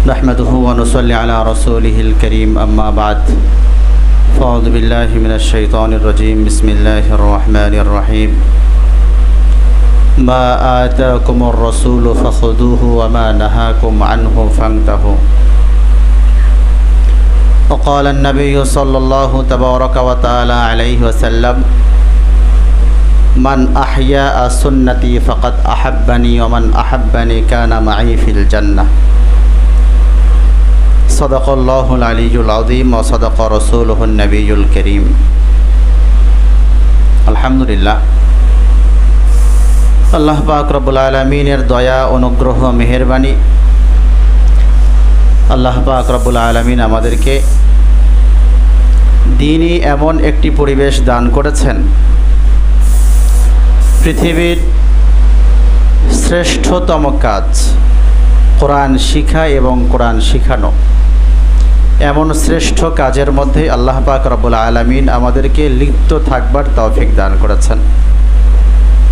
نحمده ونصلي على رسوله الكريم أما بعد فأعوذ بالله من الشيطان الرجيم بسم الله الرحمن الرحيم ما آتاكم الرسول فخذوه وما نهاكم عنه فانتهوا وقال النبي صلى الله تبارك وتعالى عليه وسلم من أحيا سنتي فقد أحبني ومن أحبني كان معي في الجنة صدق الله العلي العظيم وصدق رسوله النبي الكريم الحمد لله আল্লাহ পাক রব্বুল আলামিনের দয়া অনুগ্রহ মেহেরবানি আল্লাহ পাক রব্বুল আলামিন আমাদেরকে দ্বীনি এমন একটি পরিবেশ দান করেছেন পৃথিবীর শ্রেষ্ঠতম কাজ কোরআন শিখা এবং কোরআন শিখানো এমন শ্রেষ্ঠ কাজের মধ্যে আল্লাহ পাক রব্বুল আলামিন আমাদেরকে লিপ্ত থাকবার তৌফিক দান করেছেন।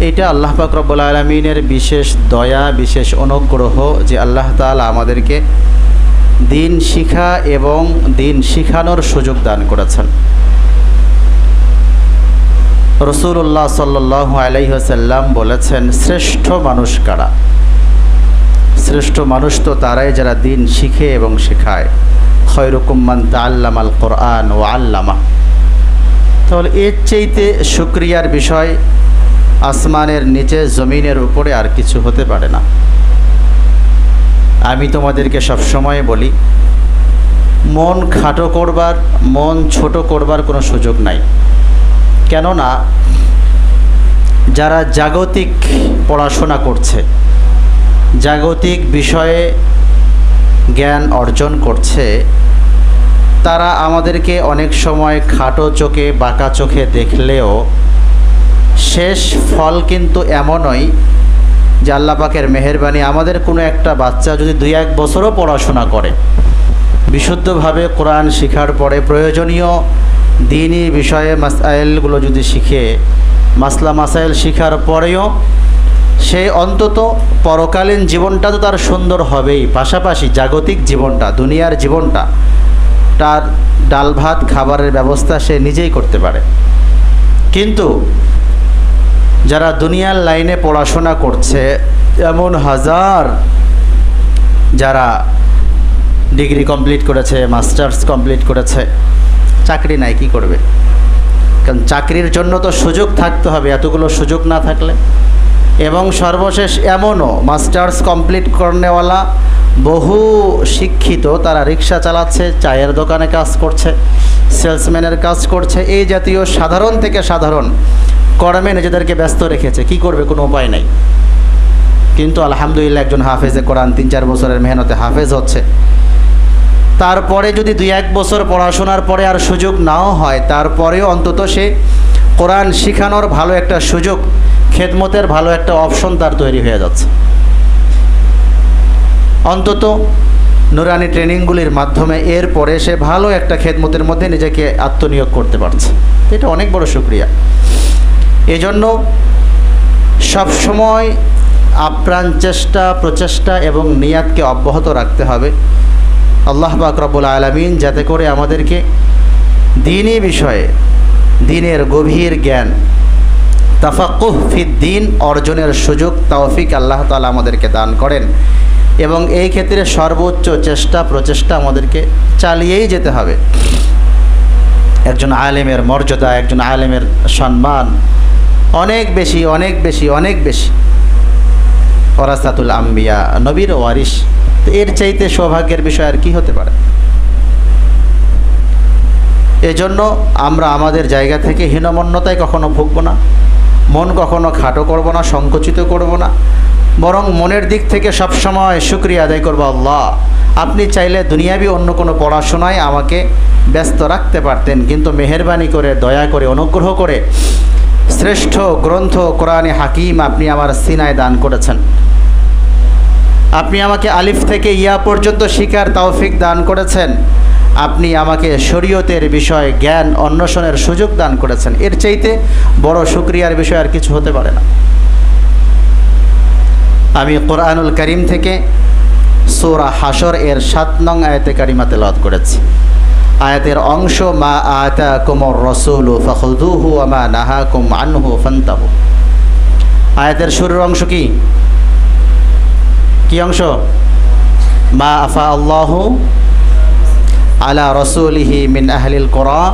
এটা আল্লাহ পাক রব্বুল আলামিনের বিশেষ দয়া বিশেষ অনুগ্রহ যে আল্লাহ তাআলা আমাদেরকে দ্বীন শিখা এবং দ্বীন শিখানোর সুযোগ দান করেছেন। রাসূলুল্লাহ সাল্লাল্লাহু আলাইহি ওয়াসাল্লাম বলেছেন, শ্রেষ্ঠ মানুষ কারা? শ্রেষ্ঠ মানুষ তো তারাই যারা দ্বীন শিখে এবং শেখায়। খয়রুকুম মান তাআল্লামাল কোরআন ওয়া আল্লামা। তাহলে এর চাইতে শুকরিয়ার বিষয় আসমানের নিচে জমিনের উপরে আর কিছু হতে পারে না। আমি তোমাদেরকে সবসময় বলি, মন খাটো করবার মন ছোট করবার কোনো সুযোগ নাই। কেননা যারা জাগতিক পড়াশোনা করছে, জাগতিক বিষয়ে জ্ঞান অর্জন করছে, তারা আমাদেরকে অনেক সময় খাটো চোখে বাঁকা চোখে দেখলেও শেষ ফল কিন্তু এমনই যে আল্লাহ পাকের মেহেরবানি আমাদের কোনো একটা বাচ্চা যদি 2-1 বছরও পড়াশোনা করে, বিশুদ্ধভাবে কোরআন শিখার পরে প্রয়োজনীয় দ্বীনি বিষয়ে মাসাইলগুলো যদি শিখে, মাসলা মাসাইল শিখার পরেও সে অন্তত পরকালীন জীবনটা তো তার সুন্দর হবেই, পাশাপাশি জাগতিক জীবনটা, দুনিয়ার জীবনটা, তার ডাল ভাত খাবারের ব্যবস্থা সে নিজেই করতে পারে। কিন্তু যারা দুনিয়ার লাইনে পড়াশোনা করছে, এমন হাজার যারা ডিগ্রি কমপ্লিট করেছে, মাস্টার্স কমপ্লিট করেছে, চাকরি নাই, কি করবে? কারণ চাকরির জন্য তো সুযোগ থাকতে হবে, এতগুলো সুযোগ না থাকলে। এবং সর্বশেষ এমনও মাস্টার্স কমপ্লিট করনেওয়ালা বহু শিক্ষিত, তারা রিক্সা চালাচ্ছে, চায়ের দোকানে কাজ করছে, সেলসম্যানের কাজ করছে, এই জাতীয় সাধারণ থেকে সাধারণ কর্মে নিজেদেরকে ব্যস্ত রেখেছে। কি করবে? কোনো উপায় নাই। কিন্তু আলহামদুলিল্লাহ একজন হাফেজে কোরআন 3-4 বছরের মেহনতে হাফেজ হচ্ছে। তারপরে যদি 2-1 বছর পড়াশোনার পরে আর সুযোগ নাও হয়, তারপরেও অন্তত সে কোরআন শিখানোর ভালো একটা সুযোগ, খেদমতের ভালো একটা অপশন তার তৈরি হয়ে যাচ্ছে। অন্তত নুরানি ট্রেনিংগুলির মাধ্যমে এরপরে সে ভালো একটা খেদমতের মধ্যে নিজেকে আত্মনিয়োগ করতে পারছে। এটা অনেক বড় শুকরিয়া। এজন্য সবসময় আপ্রাণ চেষ্টা প্রচেষ্টা এবং নিয়াতকে অব্যাহত রাখতে হবে আল্লাহ পাক রব্বুল আলামিন যাতে করে আমাদেরকে দ্বীনি বিষয়ে দ্বীনের গভীর জ্ঞান, তাফাক্কুহ ফিদ্দীন অর্জনের সুযোগ তৌফিক আল্লাহ তাআলা আমাদেরকে দান করেন। এবং এই ক্ষেত্রে সর্বোচ্চ চেষ্টা প্রচেষ্টা আমাদেরকে চালিয়েই যেতে হবে। একজন আলেমের মর্যাদা, একজন আলেমের সম্মান অনেক বেশি অনেক বেশি অনেক বেশি। ওয়ারাসাতুল আম্বিয়া, নবীর ওয়ারিস, তো এর চাইতে সৌভাগ্যের বিষয় আর কি হতে পারে? এজন্য আমরা আমাদের জায়গা থেকে হীনমন্যতায় কখনো ভুগব না, মন কখনো খাটো করব না, সংকুচিত করব না, বরং মনের দিক থেকে সবসময় শুকরিয়া আদায় করব। আল্লাহ, আপনি চাইলে দুনিয়াবি অন্য কোনো পড়াশোনায় আমাকে ব্যস্ত রাখতে পারতেন, কিন্তু মেহেরবানি করে দয়া করে অনুগ্রহ করে শ্রেষ্ঠ গ্রন্থ কোরআনে হাকিম আপনি আমার সিনায় দান করেছেন। আপনি আমাকে আলিফ থেকে ইয়া পর্যন্ত শিখার তৌফিক দান করেছেন। আপনি আমাকে শরীয়তের বিষয়ে জ্ঞান অন্বেষণের সুযোগ দান করেছেন। এর চাইতে বড় শুকরিয়ার বিষয় আর কিছু হতে পারে না। আমি কোরআনুল কারীম থেকে সূরা হাশর এর 7 নং আয়াতে কারিমা তেলাওয়াত করেছি। আয়াতের অংশ মা আতাকুমুর রাসূলু ফাখুযুহু ওয়া মা নাহাকুম আনহু ফান্তাহু। আয়াতের শুরুর অংশ কি অংশ? মা আফা আল্লাহু আলা রাসূলিহি মিন আহলিল কুরা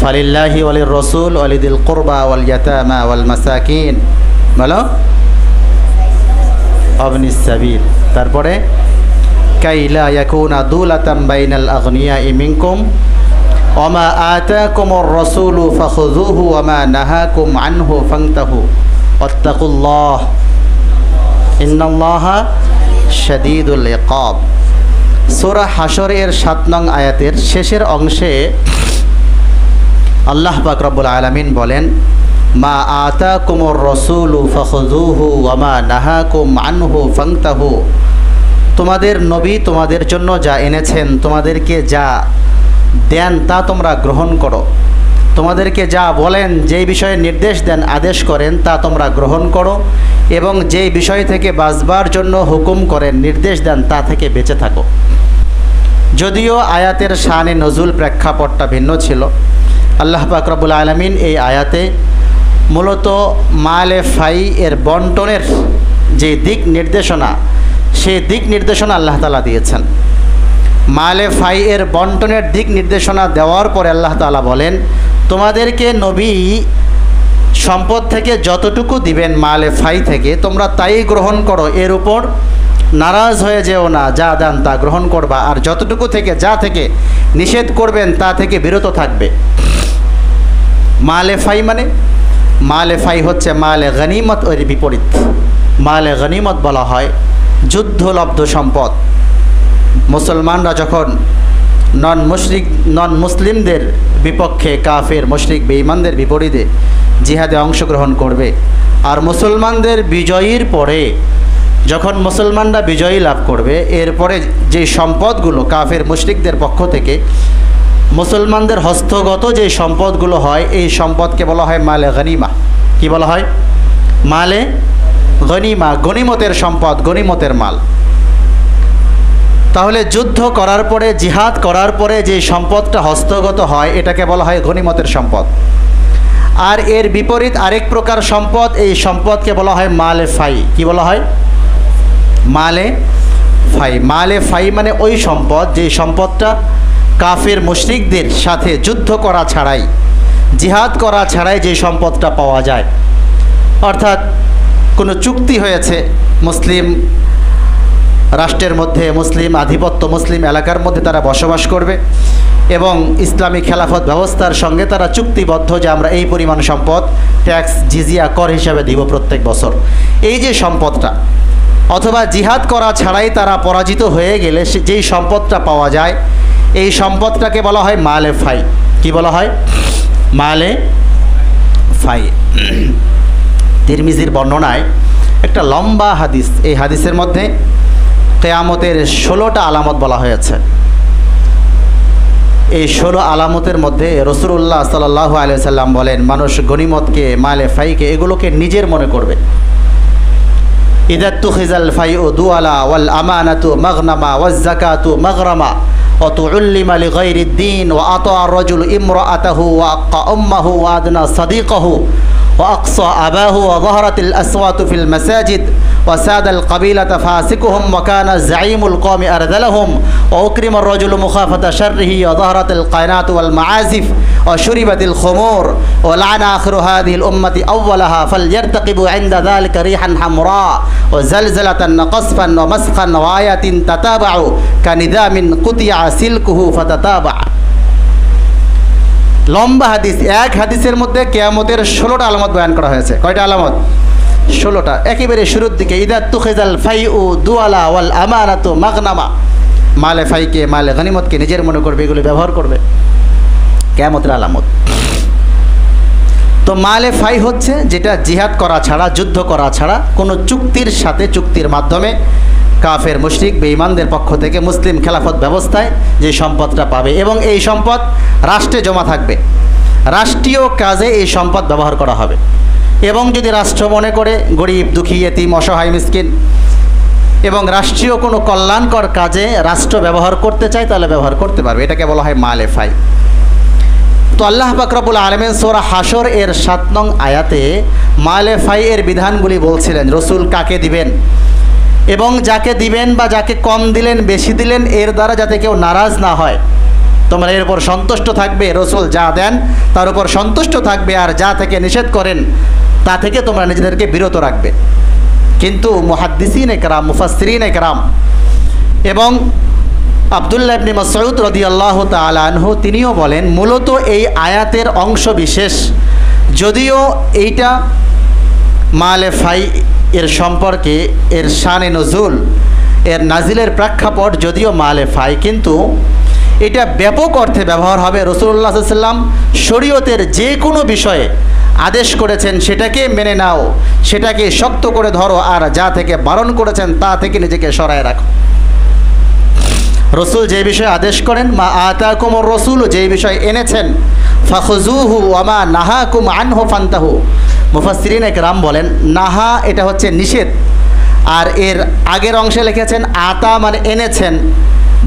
ফালিল্লাহি ওয়ালির রাসূল ওয়ালিদিল কুরবা ওয়াল ইয়াতামা ওয়াল মাসাকিন বলো আবনিস সাবিল। তারপরে কাইলা ইয়াকুনা দুলাতাম বাইনাল আগনিয়াই মিনকুম ওয়া মা আতাকুমুর রাসূলু ফাখুযুহু ওয়া মা নাহাকুম আনহু ফান্তাহু ওয়াত্তাকুল্লাহ ইন্নাল্লাহা শাদীদুল ইকাব। সূরা হাশর এর 7 নং আয়াতের শেষের অংশে আল্লাহ পাক রব্বুল আলামিন বলেন মা আতাকুমুর রাসূলু ফাখুযুহু ওয়া মা নাহাকুম আনহু ফান্তাহু। তোমাদের নবী তোমাদের জন্য যা এনেছেন, তোমাদেরকে যা দেন তা তোমরা গ্রহণ করো। তোমাদেরকে যা বলেন, যেই বিষয়ে নির্দেশ দেন, আদেশ করেন, তা তোমরা গ্রহণ করো এবং যেই বিষয় থেকে বাঁচবার জন্য হুকুম করেন, নির্দেশ দেন, তা থেকে বেঁচে থাকো। যদিও আয়াতের শানে নজুল প্রেক্ষাপটটা ভিন্ন ছিল, আল্লাহ পাক রব্বুল আলামিন এই আয়াতে মূলত মালে ফাই এর বন্টনের যে দিক নির্দেশনা, সেই দিক নির্দেশনা আল্লাহ তাআলা দিয়েছেন। মালে ফাই এর বন্টনের দিক নির্দেশনা দেওয়ার পরে আল্লাহ তাআলা বলেন তোমাদেরকে নবী সম্পদ থেকে যতটুকু দিবেন মালে ফাই থেকে তোমরা তাই গ্রহণ করো, এর উপর নারাজ হয়ে যেও না, যা দেন তা গ্রহণ করবা, আর যতটুকু থেকে যা থেকে নিষেধ করবেন তা থেকে বিরত থাকবে। মালে ফাই মানে মালে ফাই হচ্ছে মালে গনিমত এর বিপরীত। মালে গনিমত বলা হয় যুদ্ধলব্ধ সম্পদ। মুসলমানরা যখন নন মুসলিমদের বিপক্ষে কাফের মুশরিক বেঈমানদের বিপরীতে জিহাদে অংশগ্রহণ করবে, আর মুসলমানদের বিজয়ীর পরে যখন মুসলমানরা বিজয়ী লাভ করবে, এরপরে যে সম্পদগুলো কাফের মুশরিকদের পক্ষ থেকে মুসলমানদের হস্তগত যে সম্পদগুলো হয়, এই সম্পদকে বলা হয় মালে গনিমা। কি বলা হয়? মালে গনিমা, গনিমতের সম্পদ, গনিমতের মাল। তাহলে যুদ্ধ করার পরে, জিহাদ করার পরে যে সম্পদটা হস্তগত হয়, এটাকে বলা হয় গনিমতের সম্পদ। আর এর বিপরীত আরেক প্রকার সম্পদ, এই সম্পদকে বলা হয় মালে ফাই। কি বলা হয়? মালে ফাই। মালে ফাই মানে ওই সম্পদ, যে সম্পদটা কাফের মুশরিকদের সাথে যুদ্ধ করা ছাড়াই, জিহাদ করা ছাড়াই যে সম্পদটা পাওয়া যায়। অর্থাৎ কোনো চুক্তি হয়েছে মুসলিম রাষ্ট্রের মধ্যে, মুসলিম আধিপত্য, মুসলিম এলাকার মধ্যে তারা বসবাস করবে এবং ইসলামী খেলাফত ব্যবস্থার সঙ্গে তারা চুক্তিবদ্ধ যে আমরা এই পরিমাণ সম্পদ ট্যাক্স, জিজিয়া, কর হিসাবে দিব প্রত্যেক বছর। এই যে সম্পদটা, অথবা জিহাদ করা ছাড়াই তারা পরাজিত হয়ে গেলে যেই সম্পদটা পাওয়া যায়, এই সম্পদটাকে বলা হয় মালে ফাই। কি বলা হয়? মালে ফাই। তিরমিজির বর্ণনায় একটা লম্বা হাদিস, এই হাদিসের মধ্যে কিয়ামতের 16টা আলামত বলা হয়েছে। এই 16 আলামতের মধ্যে রাসূলুল্লাহ সাল্লাল্লাহু আলাইহি সাল্লাম বলেন মানুষ গনিমতকে, মালে ফাইকে, এগুলোকে নিজের মনে করবে। ইযা তুখিজাল ফাইউ দুআলা ওয়াল আমানাতু মাগনামা ওয়াজ যাকাতু মাগরামা ওয়া তুউল্লিমা লিগাইরিদ দ্বীন ওয়া আতা আর-রাজুলু ইমরাআতাহু ওয়া আক্কা উম্মাহু ওয়া আদনা সাদিকাহু وأقصى أباه وظهرت الأصوات في المساجد وساد القبيلة فاسقهم وكان زعيم القوم أرذلهم وأكرم الرجل مخافة شره وظهرت القينات والمعازف وشربت الخمور ولعن آخر هذه الأمة أولها فليرتقبوا عند ذلك ريحا حمراء وزلزلة قصفا ومسخا وآيات تتابع كنظام قطع سلكه فتتابع। লম্বা হাদিস, এক হাদিসের মধ্যে কিয়ামতের 16টা আলামত বয়ান করা হয়েছে। কয়টা আলামত? 16টা। একেবারে শুরুর দিকে ইযা তুখিজাল ফাইউ দুআলা ওয়াল আমানাতু মাগনামা, মালে ফাইকে, মালে গনিমতকে নিজের মনে করবে, এগুলো ব্যবহার করবে, কিয়ামতের আলামত। তো মালে ফাই হচ্ছে যেটা জিহাদ করা ছাড়া, যুদ্ধ করা ছাড়া কোনো চুক্তির সাথে, চুক্তির মাধ্যমে কাফের মুশরিক বেঈমানদের পক্ষ থেকে মুসলিম খেলাফত ব্যবস্থায় যে সম্পদটা পাবে, এবং এই সম্পদ রাষ্ট্রে জমা থাকবে, রাষ্ট্রীয় কাজে এই সম্পদ ব্যবহার করা হবে। এবং যদি রাষ্ট্র মনে করে গরিব, দুঃখী, এতিম, অসহায়, মিসকিন এবং রাষ্ট্রীয় কোনো কল্যাণকর কাজে রাষ্ট্র ব্যবহার করতে চায় তাহলে ব্যবহার করতে পারবে। এটাকে বলা হয় মালে ফাই। তো আল্লাহ পাক রব্বুল আলামিন সূরা হাশর এর 7 নং আয়াতে মালে ফাই এর বিধানগুলি বলছিলেন, রসুল কাকে দিবেন এবং যাকে দিবেন বা যাকে কম দিলেন বেশি দিলেন এর দ্বারা যাতে কেউ নারাজ না হয়, তোমরা এর উপর সন্তুষ্ট থাকবে। রসুল যা দেন তার উপর সন্তুষ্ট থাকবে, আর যা থেকে নিষেধ করেন তা থেকে তোমরা নিজেদেরকে বিরত রাখবে। কিন্তু মুহাদ্দিসিন একরাম, মুফাসসিরিন একরাম এবং আব্দুল্লাহ ইবনে মাসউদ রাদিয়াল্লাহু তাআলা আনহু তিনিও বলেন, মূলত এই আয়াতের অংশ বিশেষ, যদিও এইটা মালে ফাই এর সম্পর্কে এর শানে নজুল, এর নাজিলের প্রেক্ষাপট যদিও মালে ফাই, কিন্তু এটা ব্যাপক অর্থে ব্যবহার হবে। রাসূলুল্লাহ সাল্লাল্লাহু আলাইহি ওয়াসাল্লাম শরীয়তের যে কোনো বিষয়ে আদেশ করেছেন সেটাকে মেনে নাও, সেটাকে শক্ত করে ধরো, আর যা থেকে বারণ করেছেন তা থেকে নিজেকে সরায় রাখো। রসুল যে বিষয়ে আদেশ করেন, মা আতাকুমুর রাসূল, যে বিষয়ে এনেছেন, ফাখুযুহু ওয়া মা নাহাকুম আনহু ফান্তাহু। মুফাসসিরিন একরাম বলেন, নাহা এটা হচ্ছে নিষেধ, আর এর আগের অংশে লিখেছেন আতা মানে এনেছেন,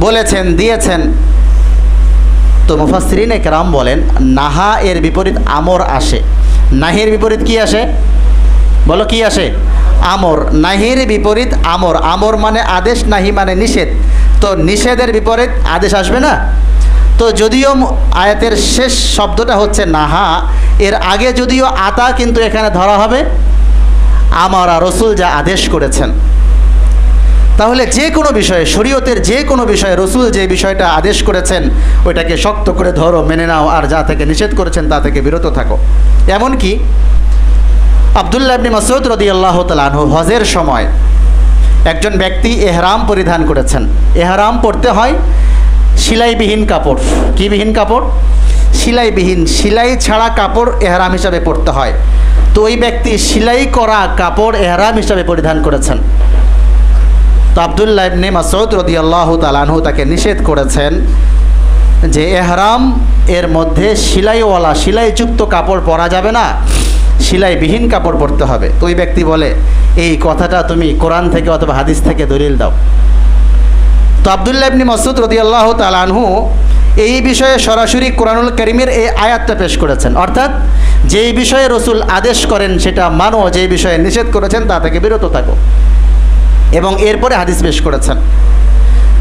বলেছেন, দিয়েছেন। তো মুফাসসিরিন একরাম বলেন নাহা এর বিপরীত আমর আসে। নাহির বিপরীত কি আসে? বলো কি আসে? আমর। নাহির বিপরীত আমর। আমর মানে আদেশ, নাহি মানে নিষেধ। তো নিষেধের বিপরীত আদেশ আসবে না? তো যদিও আয়াতের শেষ শব্দটা হচ্ছে নাহা, এর আগে যদিও আতা, কিন্তু এখানে ধরা হবে আমরা রসুল যা আদেশ করেছেন। তাহলে যে কোনো বিষয়ে, শরীয়তের যে কোনো বিষয়ে রসুল যে বিষয়টা আদেশ করেছেন ওইটাকে শক্ত করে ধরো, মেনে নাও, আর যা থেকে নিষেধ করেছেন তা থেকে বিরত থাকো। এমনকি আব্দুল্লাহ ইবনে মাসউদ রাদিয়াল্লাহু তাআলা আনহু হজের সময় একজন ব্যক্তি এহরাম পরিধান করেছেন। এহরাম পরতে হয় সেলাইবিহীন কাপড়। কি বিহীন কাপড়? সেলাইবিহীন। সেলাই ছাড়া কাপড় এহরাম হিসাবে পরতে হয়। তো ওই ব্যক্তি সেলাই করা কাপড় এহরাম হিসাবে পরিধান করেছেন। তো আব্দুল্লাহ ইবনে মাসউদ রাদিয়াল্লাহু তাআলা আনহু তাকে নিষেধ করেছেন যে এহরাম এর মধ্যে সেলাইওয়ালা, সেলাইযুক্ত কাপড় পরা যাবে না, সেলাইবিহীন কাপড় পরতে হবে। তো ওই ব্যক্তি বলে, এই কথাটা তুমি কোরআন থেকে অথবা হাদিস থেকে দলিল দাও। তো আব্দুল্লাহ ইবনে মাসউদ রাদিয়াল্লাহু তাআলা আনহু এই বিষয়ে সরাসরি কোরআনুল কারীমের এই আয়াতটা পেশ করেছেন, অর্থাৎ যেই বিষয়ে রসুল আদেশ করেন সেটা মানো, যেই বিষয়ে নিষেধ করেছেন তা থেকে বিরত থাকো, এবং এরপরে হাদিস পেশ করেছেন।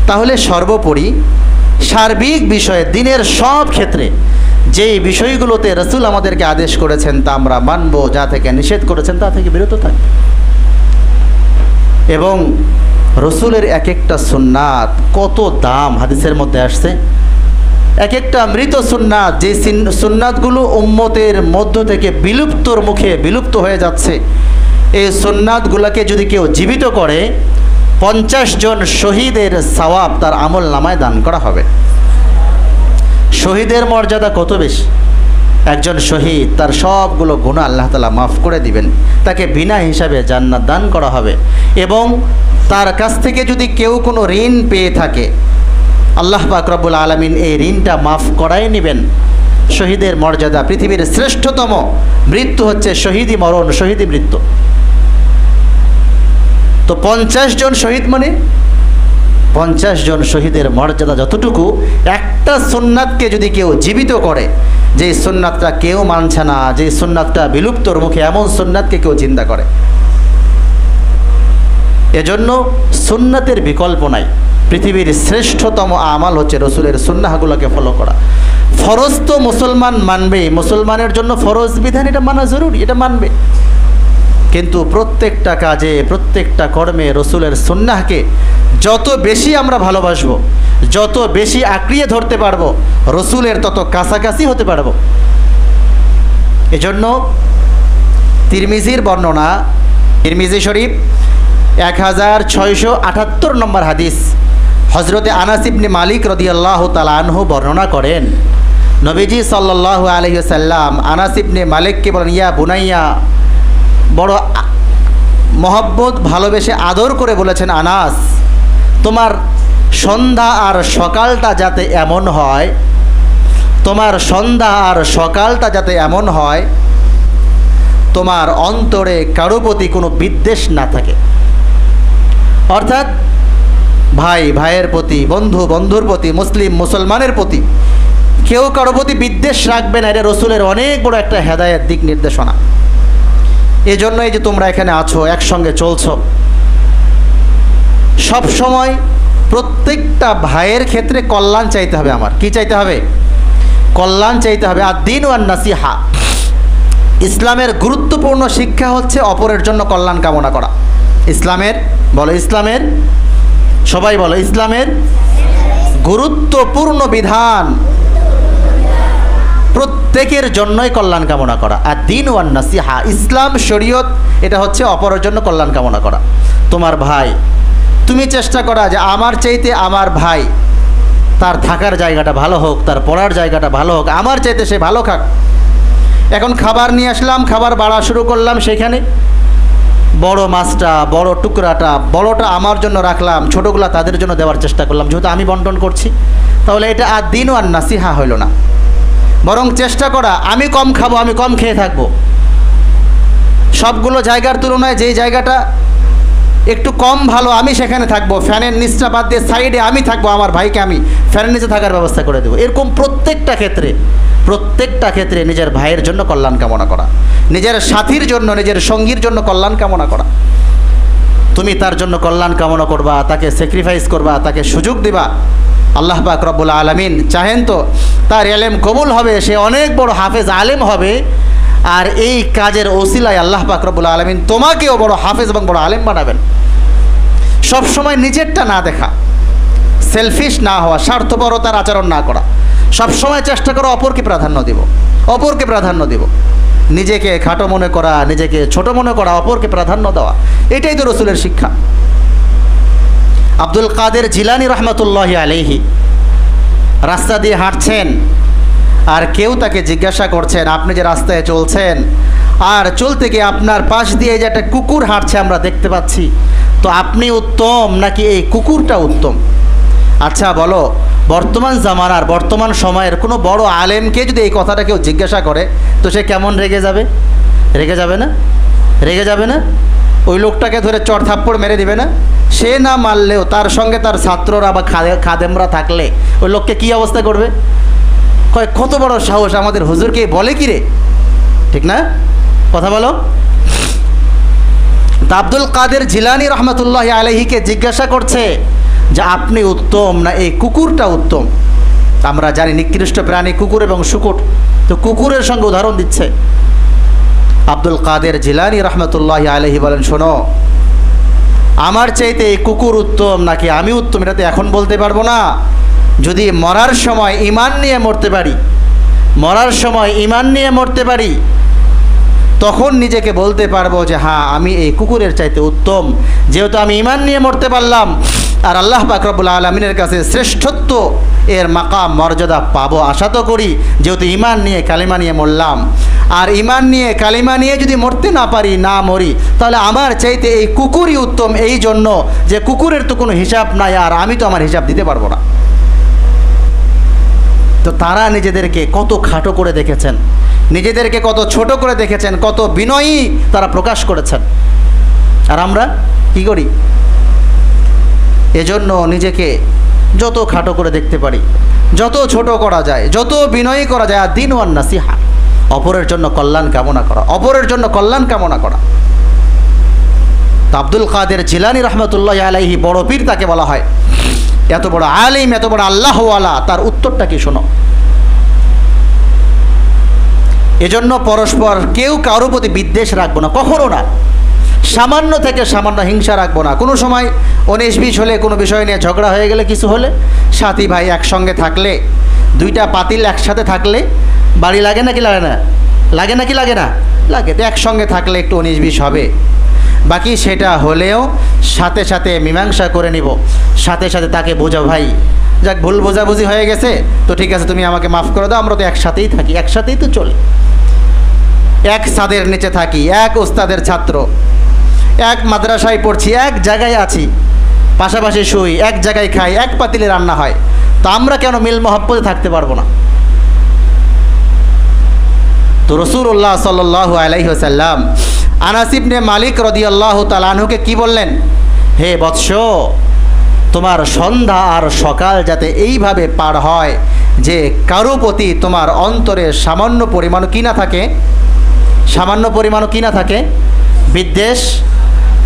তাহলে সর্বোপরি সার্বিক বিষয়ে দিনের সব ক্ষেত্রে যেই বিষয়গুলোতে রসুল আমাদেরকে আদেশ করেছেন তা আমরা মানব, যা থেকে নিষেধ করেছেন তা থেকে বিরত থাকব। এবং রসুলের এক একটা সুন্নাত কত দাম হাদিসের মধ্যে আসছে। এক একটা মৃত সুন্নাত, যে সুন্নাতগুলো উম্মতের মধ্য থেকে বিলুপ্তর মুখে বিলুপ্ত হয়ে যাচ্ছে, এই সুন্নাতগুলোকে যদি কেউ জীবিত করে 50 জন শহীদের সওয়াব তার আমল নামায় দান করা হবে। শহীদের মর্যাদা কত বেশি! একজন শহীদ, তার সবগুলো গুনাহ আল্লাহ তাআলা মাফ করে দিবেন, তাকে বিনা হিসাবে জান্নাত দান করা হবে। এবং তার কাছ থেকে যদি কেউ কোনো ঋণ পেয়ে থাকে, আল্লাহ পাক রব্বুল আলামিন এই ঋণটা মাফ করাই নেবেন। শহীদের মর্যাদা, পৃথিবীর শ্রেষ্ঠতম মৃত্যু হচ্ছে শহীদি মরণ, শহীদি মৃত্যু। তো 50 জন শহীদ মানে 50 জন শহীদের মর্যাদা যতটুকু, একটা সুন্নাতকে যদি কেউ জীবিত করে, যে সুন্নাতটা কেউ মানছে না, যে সুন্নাতটা বিলুপ্তর মুখে, এমন সুন্নাতকে কেউ চিন্তা করে, এজন্য সুন্নাতের বিকল্প নাই। পৃথিবীর শ্রেষ্ঠতম আমাল হচ্ছে রসুলের সুন্নাহগুলোকে ফলো করা। ফরজ তো মুসলমান মানবে, মুসলমানের জন্য ফরজ বিধান এটা মানা জরুরি, এটা মানবে। কিন্তু প্রত্যেকটা কাজে, প্রত্যেকটা কর্মে রসুলের সুন্নাহকে যত বেশি আমরা ভালোবাসবো, যত বেশি আঁকড়িয়ে ধরতে পারবো, রসুলের তত কাছাকাছি হতে পারবো। এজন্য তিরমিজির বর্ণনা, তিরমিজি শরীফ 1678 নম্বর হাদিস, হজরতে আনাস ইবনে মালিক রাদিয়াল্লাহু তাআলা আনহু বর্ণনা করেন, নবীজি সাল্লাল্লাহু আলাইহি ওয়াসাল্লাম আনাস ইবনে মালিককে বলেন, ইয়া বুনাইয়া, বড় মহব্বত ভালোবেসে আদর করে বলেছেন, আনাস, তোমার সন্ধ্যা আর সকালটা যাতে এমন হয়, তোমার সন্ধ্যা আর সকালটা যাতে এমন হয় তোমার অন্তরে কারো প্রতি কোনো বিদ্বেষ না থাকে, অর্থাৎ ভাই ভাইয়ের প্রতি, বন্ধু বন্ধুর প্রতি, মুসলিম মুসলমানের প্রতি কেউ কারো প্রতি বিদ্বেষ রাখবে না। এটা রসুলের অনেক বড় একটা হেদায়েত, দিক নির্দেশনা। এজন্যই যে তোমরা এখানে আছো, একসঙ্গে চলছো, সব সময় প্রত্যেকটা ভাইয়ের ক্ষেত্রে কল্যাণ চাইতে হবে। আমার কি চাইতে হবে? কল্যাণ চাইতে হবে। আর দ্বীন ওয়ান নাসিহা, ইসলামের গুরুত্বপূর্ণ শিক্ষা হচ্ছে অপরের জন্য কল্যাণ কামনা করা। ইসলামের বলো, ইসলামের, সবাই বলো, ইসলামের গুরুত্বপূর্ণ বিধান প্রত্যেকের জন্যই কল্যাণ কামনা করা। আর দ্বীন ওয়ান নাসিহা, ইসলাম শরীয়ত, এটা হচ্ছে অপরের জন্য কল্যাণ কামনা করা। তোমার ভাই, তুমি চেষ্টা করা যে আমার চাইতে আমার ভাই, তার থাকার জায়গাটা ভালো হোক, তার পড়ার জায়গাটা ভালো হোক, আমার চাইতে সে ভালো খাক। এখন খাবার নিয়ে আসলাম, খাবার বাড়া শুরু করলাম, সেখানে বড় মাছটা, বড় টুকরাটা, বড়টা আমার জন্য রাখলাম, ছোটোগুলা তাদের জন্য দেওয়ার চেষ্টা করলাম, যেহেতু আমি বন্টন করছি। তাহলে এটা আর দ্বীন ওয়ান নাসিহা হইল না। বরং চেষ্টা করা আমি কম খাবো, আমি কম খেয়ে থাকবো। সবগুলো জায়গার তুলনায় যেই জায়গাটা একটু কম ভালো, আমি সেখানে থাকবো। ফ্যানের নিচটা বাদ দিয়ে সাইডে আমি থাকবো, আমার ভাইকে আমি ফ্যানের নিচে থাকার ব্যবস্থা করে দেবো। এরকম প্রত্যেকটা ক্ষেত্রে নিজের ভাইয়ের জন্য কল্যাণ কামনা করা, নিজের সাথীর জন্য, নিজের সঙ্গীর জন্য কল্যাণ কামনা করা। তুমি তার জন্য কল্যাণ কামনা করবা, তাকে স্যাক্রিফাইস করবা, তাকে সুযোগ দিবা। আল্লাহ পাক রব্বুল আলামিন চাহেন তো তার ইলম কবুল হবে, সে অনেক বড় হাফেজ আলেম হবে। আর এই কাজের ওসিলায় আল্লাহ পাক রব্বুল আলামিন তোমাকেও বড় হাফেজ এবং বড় আলেম বানাবেন। সব সময় নিজেরটা না দেখা, সেলফিশ না হওয়া, স্বার্থপরতার আচরণ না করা। সব সময় চেষ্টা করো অপরকে প্রাধান্য দিব, অপরকে প্রাধান্য দিব। নিজেকে খাটো মনে করা, নিজেকে ছোট মনে করা, অপরকে প্রাধান্য দেওয়া, এটাই তো রসুলের শিক্ষা। আব্দুল কাদের জিলানী রহমতুল্লাহি আলাইহি রাস্তা দিয়ে হাঁটছেন, আর কেউ তাকে জিজ্ঞাসা করছেন, আপনি যে রাস্তায় চলছেন, আর চলতে গিয়ে আপনার পাশ দিয়ে যে একটা কুকুর হাঁটছে আমরা দেখতে পাচ্ছি, তো আপনি উত্তম নাকি এই কুকুরটা উত্তম? আচ্ছা বলো, বর্তমান জামানার, বর্তমান সময়ের কোনো বড় আলেমকে যদি এই কথাটা কেউ জিজ্ঞাসা করে, তো সে কেমন রেগে যাবে? রেগে যাবে না? রেগে যাবে না? ওই লোকটাকে ধরে চড় থাপ্পড় মেরে দিবে না? সে না মারলেও তার সঙ্গে তার ছাত্ররা বা খাদেমরা থাকলে ওই লোককে কী অবস্থা করবে? কয় কত বড় সাহস, আমাদের হুজুরকে বলে কি রে? ঠিক না? কথা বলো। তা আব্দুল কাদের জিলানী রহমতুল্লাহি আলাইহিকে জিজ্ঞাসা করছে যে আপনি উত্তম না এই কুকুরটা উত্তম? আমরা জানি নিকৃষ্ট প্রাণী কুকুর এবং শুকুর, তো কুকুরের সঙ্গে উদাহরণ দিচ্ছে। আব্দুল কাদের জিলানী রহমতুল্লাহি আলাইহি বলেন, শোনো, আমার চাইতে এই কুকুর উত্তম নাকি আমি উত্তম এটা তো এখন বলতে পারবো না। যদি মরার সময় ঈমান নিয়ে মরতে পারি, মরার সময় ঈমান নিয়ে মরতে পারি, তখন নিজেকে বলতে পারবো যে হ্যাঁ আমি এই কুকুরের চাইতে উত্তম, যেহেতু আমি ঈমান নিয়ে মরতে পারলাম। আর আল্লাহ পাক রব্বুল আলামিনের কাছে শ্রেষ্ঠত্ব এর মাকাম মর্যাদা পাবো আশা তো করি, যেহেতু ঈমান নিয়ে কালিমা নিয়ে মরলাম। আর ঈমান নিয়ে কালিমা নিয়ে যদি মরতে না পারি, না মরি, তাহলে আমার চাইতে এই কুকুরই উত্তম, এই জন্য যে কুকুরের তো কোনো হিসাব নাই, আর আমি তো আমার হিসাব দিতে পারবো না। তো তারা নিজেদেরকে কত খাটো করে দেখেছেন, নিজেদেরকে কত ছোট করে দেখেছেন, কত বিনয়ী তারা প্রকাশ করেছেন। আর আমরা কি করি? এজন্য নিজেকে যত খাটো করে দেখতে পারি, যত ছোট করা যায়, যত বিনয়ী করা যায়। আর দ্বীন ওয়ান নাসিহা, অপরের জন্য কল্যাণ কামনা করা, অপরের জন্য কল্যাণ কামনা করা। তা আব্দুল কাদের জিলানী রহমতুল্লাহি আলাইহি বড় পীর তাকে বলা হয়, এত বড় আলিম, এত বড় আল্লাহওয়ালা, তার উত্তরটা কি শোনো। এজন্য পরস্পর কেউ কারোর প্রতি বিদ্বেষ রাখবো না, কখনো না। সামান্য থেকে সামান্য হিংসা রাখবো না। কোনো সময় 19-20 হলে, কোনো বিষয় নিয়ে ঝগড়া হয়ে গেলে, কিছু হলে, সাথী ভাই একসঙ্গে থাকলে, দুইটা পাতিল একসাথে থাকলে বাড়ি লাগে নাকি লাগে না? লাগে নাকি লাগে না? লাগে। তো একসঙ্গে থাকলে একটু 19-20 হবে, বাকি সেটা হলেও সাথে সাথে মীমাংসা করে নিব, সাথে সাথে তাকে বোঝাও, ভাই যাক ভুল বোঝাবুঝি হয়ে গেছে, তো ঠিক আছে তুমি আমাকে মাফ করে দাও, আমরা তো একসাথেই থাকি, একসাথেই তো চলে, এক ছাদের নিচে থাকি, এক ওস্তাদের ছাত্র, এক মাদ্রাসায় পড়ছি, এক জায়গায় আছি, পাশাপাশি শুই, এক জায়গায় খাই, এক পাতিলে রান্না হয়, তো আমরা কেন মিল মহব্বতে থাকতে পারবো না? তো রাসূলুল্লাহ সাল্লাল্লাহু আলাইহি ওয়াসাল্লাম আনাস ইবনে মালিক রাদিয়াল্লাহু তাআলা আনহুকে কি বললেন? হে বৎস, তোমার সন্ধ্যা আর সকাল যাতে এইভাবে পার হয় যে কারো প্রতি তোমার অন্তরে সামান্য পরিমাণও কি না থাকে, সামান্য পরিমাণও কি না থাকে, বিদ্বেষ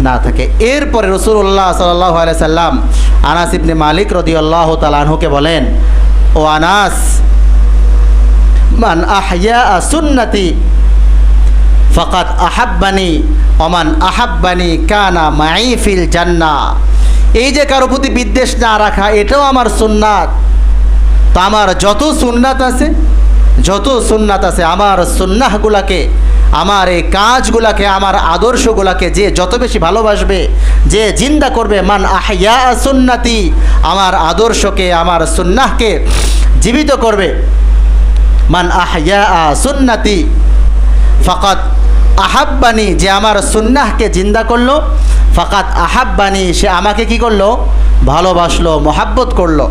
না থাকে। এরপরে রাসূলুল্লাহ সাল্লাল্লাহু আলাইহি সাল্লাম আনাস ইবনে মালিক রাদিয়াল্লাহু তাআলা আনহুকে বলেন, ও আনাস, মান আহইয়া সুন্নতি ফাকাদ আহাব্বানি ওমান আহাব্বানি কানা মাই ফিল জান্নাহ। এই যে কারো প্রতি বিদ্বেষ না রাখা, এটাও আমার সুন্নাত। তো আমার যত সুন্নাত আছে আমার সুন্নাহগুলাকে, আমার এই কাজগুলাকে, আমার আদর্শগুলাকে যে যত বেশি ভালোবাসবে, যে জিন্দা করবে, মান আহইয়া সুন্নতি, আমার আদর্শকে, আমার সুন্নাহকে জীবিত করবে, মান আহইয়া সুন্নতি ফাকাদ আহাব্বানি, যে আমার সুন্নাহকে জিন্দা করলো, ফাকাদ আহাব্বানি, সে আমাকে কি করলো, ভালোবাসলো, মহাব্বত করলো।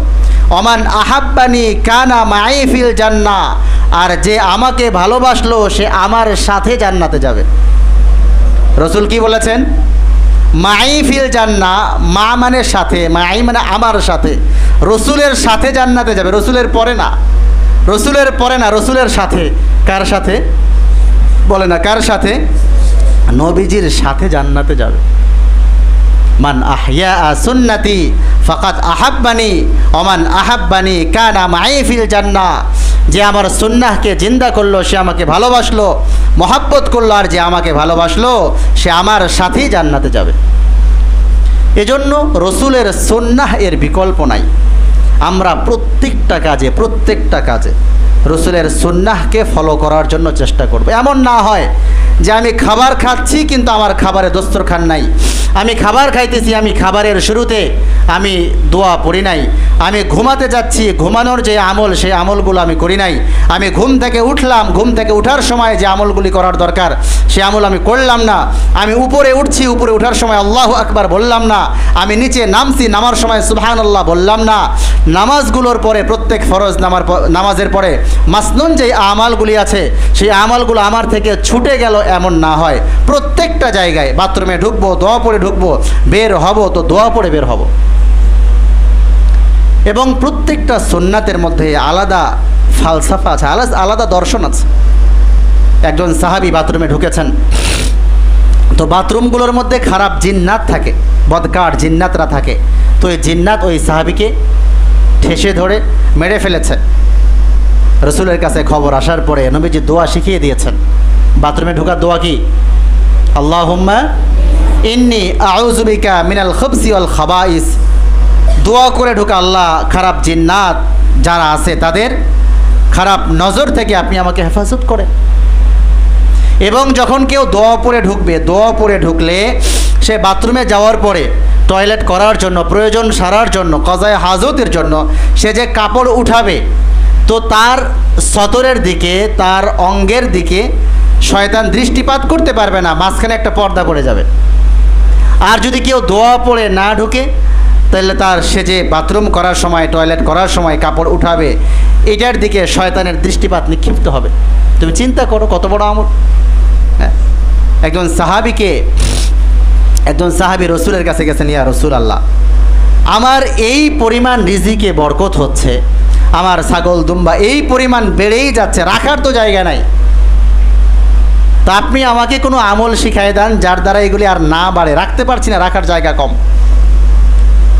ওমান আহাব্বানি কানা মাই ফিল জান্নাহ, আর যে আমাকে ভালোবাসলো সে আমার সাথে জান্নাতে যাবে। রসুল কি বলেছেন? মাই ফিল জান্নাহ, মা মানে সাথে, মাই মানে আমার সাথে, রসুলের সাথে জান্নাতে যাবে, রসুলের পরে না, রসুলের পরে না, রসুলের সাথে। কার সাথে বলে না, কার সাথে? নবীজির সাথে জান্নাতে যাবে। মান আহইয়া সুন্নতি ফাকাদ আহাব্বানি ওমান আহাব্বানি কানা মাই ফিল জান্নাহ, যে আমার সুন্নাহকে জিন্দা করলো সে আমাকে ভালোবাসলো, মহাব্বত করলো, আর যে আমাকে ভালোবাসলো সে আমার সাথেই জান্নাতে যাবে। এজন্য রসুলের সুন্নাহ এর বিকল্প নাই। আমরা প্রত্যেকটা কাজে রসুলের সুন্নাহকে ফলো করার জন্য চেষ্টা করব। এমন না হয় যে আমি খাবার খাচ্ছি কিন্তু আমার খাবারে দস্তরখান নাই, আমি খাবার খাইতেছি, আমি খাবারের শুরুতে আমি দোয়া পড়ি নাই, আমি ঘুমাতে যাচ্ছি, ঘুমানোর যে আমল সেই আমলগুলো আমি করি নাই, আমি ঘুম থেকে উঠলাম, ঘুম থেকে উঠার সময় যে আমলগুলি করার দরকার সে আমল আমি করলাম না, আমি উপরে উঠছি, উপরে উঠার সময় আল্লাহু আকবার বললাম না, আমি নিচে নামছি, নামার সময় সুবহানাল্লাহ বললাম না। নামাজগুলোর পরে, প্রত্যেক ফরজ নামাজের পরে মাসনুন যে আমালগুলি আছে সেই আমালগুলো আমার থেকে ছুটে গেল এমন না হয়। প্রত্যেকটা জায়গায় বাথরুমে ঢুকবো দোয়া পড়ে ঢুকবো, বের হব তো দোয়া পড়ে বের হব। এবং প্রত্যেকটা সুন্নাতের মধ্যে আলাদা ফালসাফা আছে, আলাদা দর্শন আছে। একজন সাহাবী বাথরুমে ঢুকেছেন, তো বাথরুমগুলোর মধ্যে খারাপ জিন্নাত থাকে, বদকার জিন্নাতরা থাকে। তো এই জিন্নাত ওই সাহাবীকে ঠেসে ধরে মেরে ফেলেছে। রসুলের কাছে খবর আসার পরে নবীজি দোয়া শিখিয়ে দিয়েছেন। বাথরুমে ঢোকার দোয়া কি? আল্লাহুম্মা ইন্নী আউযু বিকা মিনাল খুবসি ওয়াল খাবাইস। দোয়া করে ঢোকা, আল্লাহ খারাপ জিন্নাত যারা আছে তাদের খারাপ নজর থেকে আপনি আমাকে হেফাজত করেন। এবং যখন কেউ দোয়া পড়ে ঢুকবে, দোয়া পড়ে ঢুকলে সে বাথরুমে যাওয়ার পরে টয়লেট করার জন্য, প্রয়োজন সারার জন্য, কজায়ে হাজতের জন্য সে যে কাপড় উঠাবে, তো তার সতরের দিকে, তার অঙ্গের দিকে শয়তান দৃষ্টিপাত করতে পারবে না, মাঝখানে একটা পর্দা পড়ে যাবে। আর যদি কেউ দোয়া পড়ে না ঢুকে, তাহলে তার সে যে বাথরুম করার সময়, টয়লেট করার সময় কাপড় উঠাবে, এটার দিকে শয়তানের দৃষ্টিপাত নিক্ষিপ্ত হবে। তুমি চিন্তা করো কত বড় আমল। হ্যাঁ, একজন সাহাবী রসুলের কাছে গেছেন, ইয়া রসুল আল্লাহ, আমার এই পরিমাণ রিজিকে বরকত হচ্ছে, আমার ছাগল দুম্বা এই পরিমাণ বেড়েই যাচ্ছে, রাখার তো জায়গা নাই, তা আপনি আমাকে কোনো আমল শিখাই দেন যার দ্বারা এগুলি আর না বাড়ে, রাখতে পারছি না, রাখার জায়গা কম।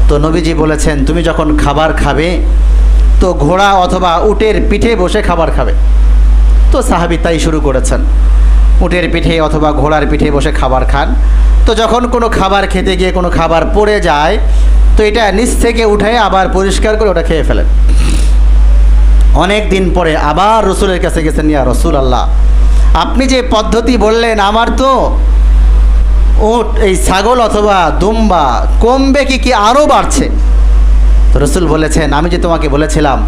তো নবীজি বলেছেন, তুমি যখন খাবার খাবে তো ঘোড়া অথবা উটের পিঠে বসে খাবার খাবে। তো সাহাবী তাই শুরু করেছেন, উটের পিঠে অথবা ঘোড়ার পিঠে বসে খাবার খান। তো যখন কোনো খাবার খেতে গিয়ে কোনো খাবার পড়ে যায়, তো এটা নিচ থেকে উঠে আবার পরিষ্কার করে ওটা খেয়ে ফেলেন। অনেক দিন পরে আবার রসুলের কাছে গেছেন, ইয়া রসুল আল্লাহ, আপনি যে পদ্ধতি বললেন, আমার তো উট, এই ছাগল অথবা দুম্বা কমবে কি আরও বাড়ছে। তো রসুল বলেছেন, আমি যে তোমাকে বলেছিলাম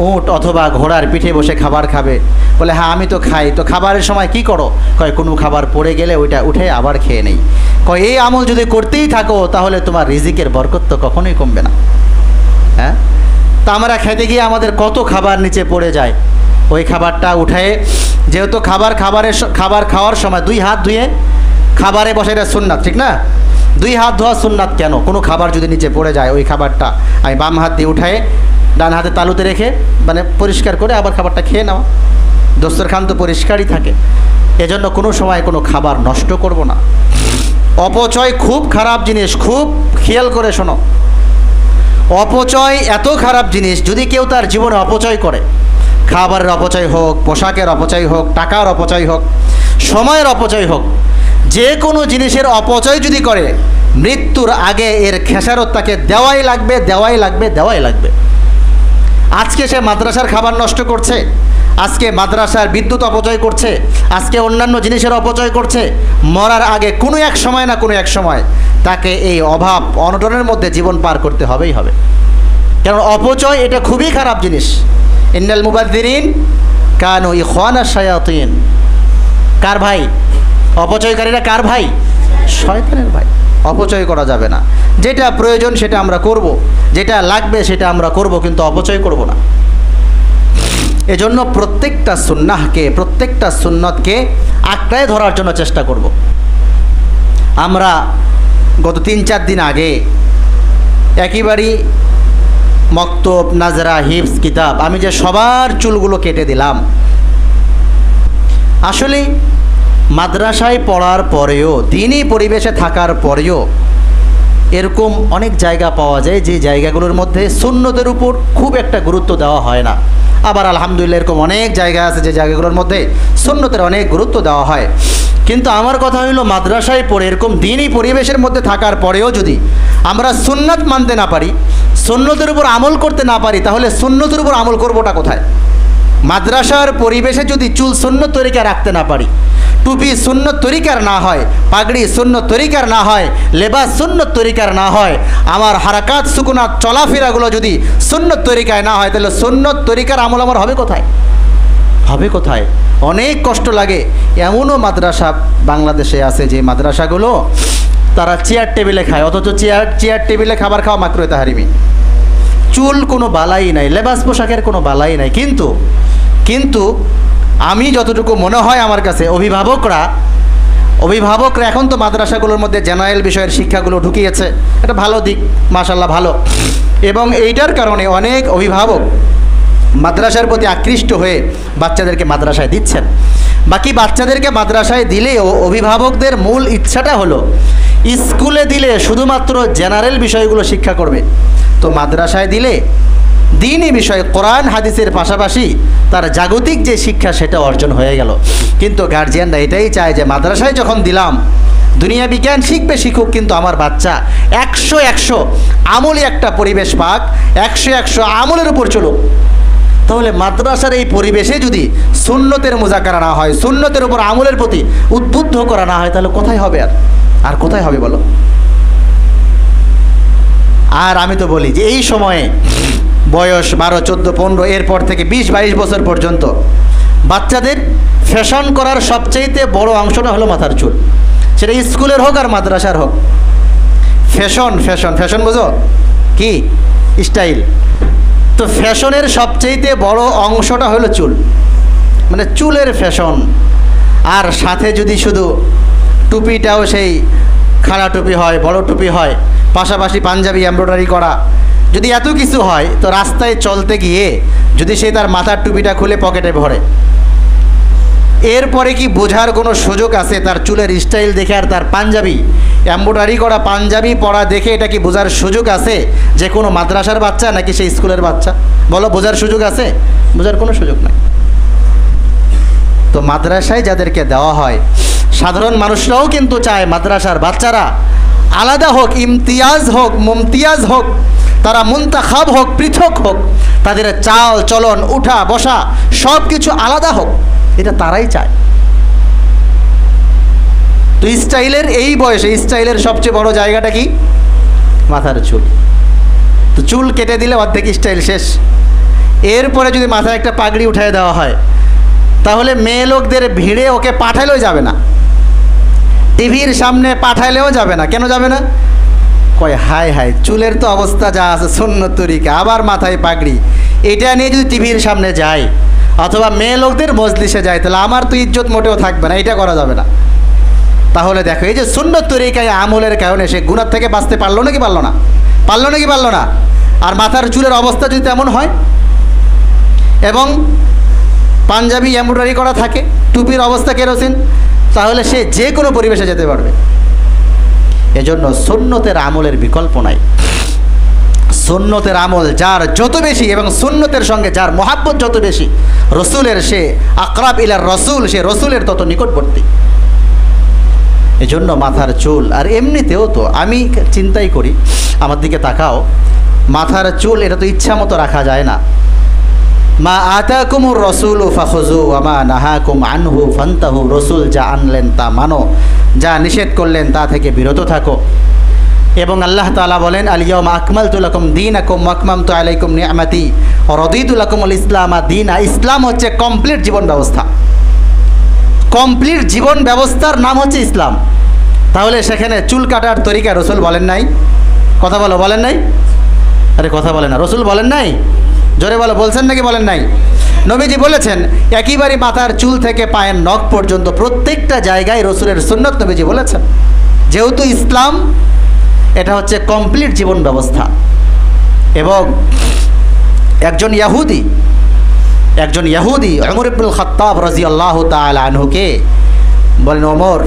উট অথবা ঘোড়ার পিঠে বসে খাবার খাবে, বলে হ্যাঁ আমি তো খাই। তো খাবারের সময় কি করো? কয় কোনো খাবার পড়ে গেলে ওইটা উঠে আবার খেয়ে নেই। কয় এই আমল যদি করতেই থাকো তাহলে তোমার রিজিকের বরকত তো কখনোই কমবে না। হ্যাঁ, তা আমরা খেতে গিয়ে আমাদের কত খাবার নিচে পড়ে যায়, ওই খাবারটা উঠে, যেহেতু খাবার খাওয়ার সময় 2 হাত ধুয়ে খাবারে বসে, এটা সুন্নাত, ঠিক না? 2 হাত ধোয়া সুন্নাত কেন? কোনো খাবার যদি নিচে পড়ে যায়, ওই খাবারটা আমি বাম হাত দিয়ে উঠায়ে ডান হাতে তালুতে রেখে মানে পরিষ্কার করে আবার খাবারটা খেয়ে নেওয়া। দস্তরখান তো পরিষ্কারই থাকে, এজন্য কোনো সময় কোনো খাবার নষ্ট করব না। অপচয় খুব খারাপ জিনিস, খুব খেয়াল করে শোনো। অপচয় এত খারাপ জিনিস, যদি কেউ তার জীবনে অপচয় করে, খাবারের অপচয় হোক, পোশাকের অপচয় হোক, টাকার অপচয় হোক, সময়ের অপচয় হোক, যে কোনো জিনিসের অপচয় যদি করে, মৃত্যুর আগে এর খেসারত তাকে দেওয়াই লাগবে, দেওয়াই লাগবে, দেওয়াই লাগবে। আজকে সে মাদ্রাসার খাবার নষ্ট করছে, আজকে মাদ্রাসার বিদ্যুৎ অপচয় করছে, আজকে অন্যান্য জিনিসের অপচয় করছে, মরার আগে কোনো এক সময় না কোনো এক সময় তাকে এই অভাব অনটনের মধ্যে জীবন পার করতে হবেই হবে। কারণ অপচয় এটা খুবই খারাপ জিনিস। ইন্নাল মুবাযযিরিন কানু ইখওয়ানাশ শায়াতিন। কার ভাই? অপচয়কারীরা কার ভাই? শয়তানের ভাই। অপচয় করা যাবে না। যেটা প্রয়োজন সেটা আমরা করব, যেটা লাগবে সেটা আমরা করব, কিন্তু অপচয় করব না। এজন্য প্রত্যেকটা সুন্নাহকে, প্রত্যেকটা সুন্নতকে আঁকড়ায় ধরার জন্য চেষ্টা করব। আমরা গত 3-4 দিন আগে একেবারেই মক্তব, নাজরা, হিফজ কিতাব, আমি যে সবার চুলগুলো কেটে দিলাম, আসলে মাদ্রাসায় পড়ার পরেও, দিনই পরিবেশে থাকার পরেও এরকম অনেক জায়গা পাওয়া যায় যে জায়গাগুলোর মধ্যে সুন্নতের উপর খুব একটা গুরুত্ব দেওয়া হয় না। আবার আলহামদুলিল্লাহ এরকম অনেক জায়গা আছে যে জায়গাগুলোর মধ্যে সুন্নতের অনেক গুরুত্ব দেওয়া হয়। কিন্তু আমার কথা হলো, মাদ্রাসায় পড়ে এরকম দিনই পরিবেশের মধ্যে থাকার পরেও যদি আমরা সুন্নাত মানতে না পারি, সুন্নতের উপর আমল করতে না পারি, তাহলে সুন্নতের উপর আমল করবোটা কোথায়? মাদ্রাসার পরিবেশে যদি চুল সুন্নত তরিকা রাখতে না পারি, টুপি সুন্নত তরিকার না হয়, পাগড়ি সুন্নত তরিকার না হয়, লেবাস সুন্নত তরিকার না হয়, আমার হারাকাত সুকুনাত চলাফেরাগুলো যদি সুন্নত তরিকায় না হয়, তাহলে সুন্নত তরিকার আমল আমার হবে কোথায়? হবে কোথায়? অনেক কষ্ট লাগে। এমনও মাদ্রাসা বাংলাদেশে আছে যে মাদ্রাসাগুলো তারা চেয়ার টেবিলে খায়, অথচ চেয়ার টেবিলে খাবার খাওয়া মাত্রই তাহারিমি। চুল কোনো বালাই নাই, লেবাস পোশাকের কোনো বালাই নাই। কিন্তু আমি যতটুকু মনে হয় আমার কাছে, অভিভাবকরা এখন তো মাদ্রাসাগুলোর মধ্যে জেনারেল বিষয়ের শিক্ষাগুলো ঢুকিয়েছে, এটা ভালো দিক, মাশাআল্লাহ ভালো। এবং এইটার কারণে অনেক অভিভাবক মাদ্রাসার প্রতি আকৃষ্ট হয়ে বাচ্চাদেরকে মাদ্রাসায় দিচ্ছেন। বাকি বাচ্চাদেরকে মাদ্রাসায় দিলেও অভিভাবকদের মূল ইচ্ছাটা হলো স্কুলে দিলে শুধুমাত্র জেনারেল বিষয়গুলো শিক্ষা করবে, তো মাদ্রাসায় দিলে দ্বীনি বিষয়, কোরআন হাদিসের পাশাপাশি তার জাগতিক যে শিক্ষা সেটা অর্জন হয়ে গেল। কিন্তু গার্জিয়ানরা এটাই চায় যে মাদ্রাসায় যখন দিলাম, দুনিয়া বিজ্ঞান শিখবে, শিখুক, কিন্তু আমার বাচ্চা 100 আমলি একটা পরিবেশ পাক, 100 আমলের উপর চলুক। তাহলে মাদ্রাসার এই পরিবেশে যদি সুন্নতের মুজাকারা না হয়, সুন্নতের উপর আমলের প্রতি উদ্বুদ্ধ করা না হয়, তাহলে কোথায় হবে? আর কোথায় হবে বলো? আর আমি তো বলি যে এই সময়ে বয়স 12, 14, 15, এরপর থেকে 20-22 বছর পর্যন্ত বাচ্চাদের ফ্যাশন করার সবচেয়ে বড় অংশটা হলো মাথার চুল। সেটা স্কুলের হোক আর মাদ্রাসার হোক। ফ্যাশন বোঝো কি? স্টাইল। তো ফ্যাশনের সবচেয়ে বড় অংশটা হলো চুল, মানে চুলের ফ্যাশন। আর সাথে যদি শুধু টুপিটাও সেই খাড়া টুপি হয়, বড় টুপি হয়, পাশাপাশি পাঞ্জাবি এমব্রয়ডারি করা, যদি এত কিছু হয়, তো রাস্তায় চলতে গিয়ে যদি সে তার মাথার টুপিটা খুলে পকেটে ভরে, এরপরে কি বোঝার কোনো সুযোগ আছে? তার চুলের স্টাইল দেখে আর তার পাঞ্জাবি এমব্রয়ডারি করা পাঞ্জাবি পরা দেখে এটা কি বোঝার সুযোগ আছে যে কোনো মাদ্রাসার বাচ্চা নাকি সেই স্কুলের বাচ্চা? বলো, বোঝার সুযোগ আছে? বোঝার কোনো সুযোগ নাই। তো মাদ্রাসায় যাদেরকে দেওয়া হয়, সাধারণ মানুষরাও কিন্তু চায় মাদ্রাসার বাচ্চারা আলাদা হোক, ইমতিয়াজ হোক, মুমতিয়াজ হোক, তারা মুনতাখাব হোক, পৃথক হোক, তাদের চাল চলন, উঠা বসা সব কিছু আলাদা হোক, এটা তারাই চায়। তো স্টাইলের এই বয়সে স্টাইলের সবচেয়ে বড় জায়গাটা কি? মাথার চুল। তো চুল কেটে দিলে অর্ধেক স্টাইল শেষ। এরপরে যদি মাথায় একটা পাগড়ি উঠায় দেওয়া হয়, তাহলে মেয়ে লোকদের ভিড়ে ওকে পাঠালেও যাবে না, টিভির সামনে পাঠাইলেও যাবে না। কেন যাবে না? কয় হায় চুলের তো অবস্থা যা আছে, সুন্নত তরিকা, আবার মাথায় পাগড়ি, এটা নিয়ে যদি টিভির সামনে যায় অথবা মেয়ে লোকদের মজলিসে যায়, তাহলে আমার তো ইজ্জত মোটেও থাকবে না, এটা করা যাবে না। তাহলে দেখো এই যে সুন্নত তরিকায় আমলের কারণে সে গুনাহ থেকে বাঁচতে পারলো নাকি পারলো না? পারলো নাকি পারলো না? আর মাথার চুলের অবস্থা যদি তেমন হয় এবং পাঞ্জাবি এমব্রয়ডারি করা থাকে, টুপির অবস্থা কেরোসিন, তাহলে সে যে কোনো পরিবেশে যেতে পারবে। এজন্য সুন্নতের আমলের বিকল্প নাই। সুন্নতের আমল যার যত বেশি এবং সুন্নতের সঙ্গে যার মহাব্বত যত বেশি, রসুলের সে আকরাব ইলার রসুল, সে রসুলের তত নিকটবর্তী। এজন্য মাথার চুল, আর এমনিতেও তো আমি চিন্তাই করি, আমার দিকে তাকাও, মাথার চুল এটা তো ইচ্ছা মতো রাখা যায় না। মা আতাকুমুর রসুল ফাখুযু ওয়া মা নাহাকুম আনহু ফান্তাহু, রসুল যা আনলেন তা মানো, যা নিষেধ করলেন তা থেকে বিরত থাকো। এবং আল্লাহ তাআলা বলেন আল-ইয়াওমা আকমালতু লাকুম দীনাকুম ওয়া আতমামতু আলাইকুম নি'মাতি ওয়া রাদিতু লাকুমুল ইসলামা দীনা। ইসলাম হচ্ছে কমপ্লিট জীবন ব্যবস্থা। কমপ্লিট জীবন ব্যবস্থার নাম হচ্ছে ইসলাম। তাহলে সেখানে চুল কাটার তরিকা রসুল বলেন নাই? কথা বলো, বলেন নাই? আরে কথা বলে না, রসুল বলেন নাই? জোরে বলো, বলছেন নাকি বলেন নাই? নবীজি বলেছেন একেবারে মাথার চুল থেকে পায়ের নখ পর্যন্ত প্রত্যেকটা জায়গায় রসুলের সুন্নত নবীজি বলেছেন। যেহেতু ইসলাম এটা হচ্ছে কমপ্লিট জীবন ব্যবস্থা। এবং একজন ইয়াহুদি ওমর ইবনুল খাত্তাব রাদিয়াল্লাহু তাআলা আনহুকে বলেন, ওমর,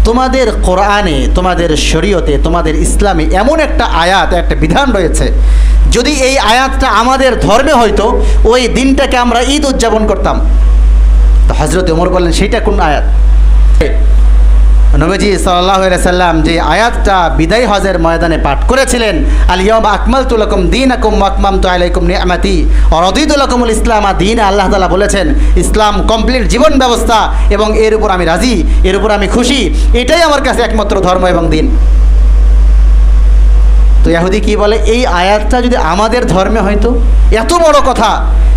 তোমাদের কোরআনে, তোমাদের শরীয়তে, তোমাদের ইসলামে এমন একটা আয়াত, একটা বিধান রয়েছে, যদি এই আয়াতটা আমাদের ধর্মে হয়তো ওই দিনটাকে আমরা ঈদ উদযাপন করতাম। তো হযরত ওমর বললেন, সেইটা কোন আয়াত? নবীজি সাল্লাল্লাহু আলাইহি সাল্লাম যে আয়াতটা বিদায় হজের ময়দানে পাঠ করেছিলেন, আল-ইয়াওমা আকমালতু লাকুম দীনাকুম ওয়া আতমামতু আলাইকুম নি'মাতি ওয়া রাদিতু লাকুমুল ইসলামা দীনা। আল্লাহ তাআলা বলেছেন ইসলাম কমপ্লিট জীবন ব্যবস্থা এবং এর উপর আমি রাজি, এর উপর আমি খুশি, এটাই আমার কাছে একমাত্র ধর্ম এবং দিন। তো ইহুদি কি বলে, এই আয়াতটা যদি আমাদের ধর্মে হয়তো, এত বড় কথা,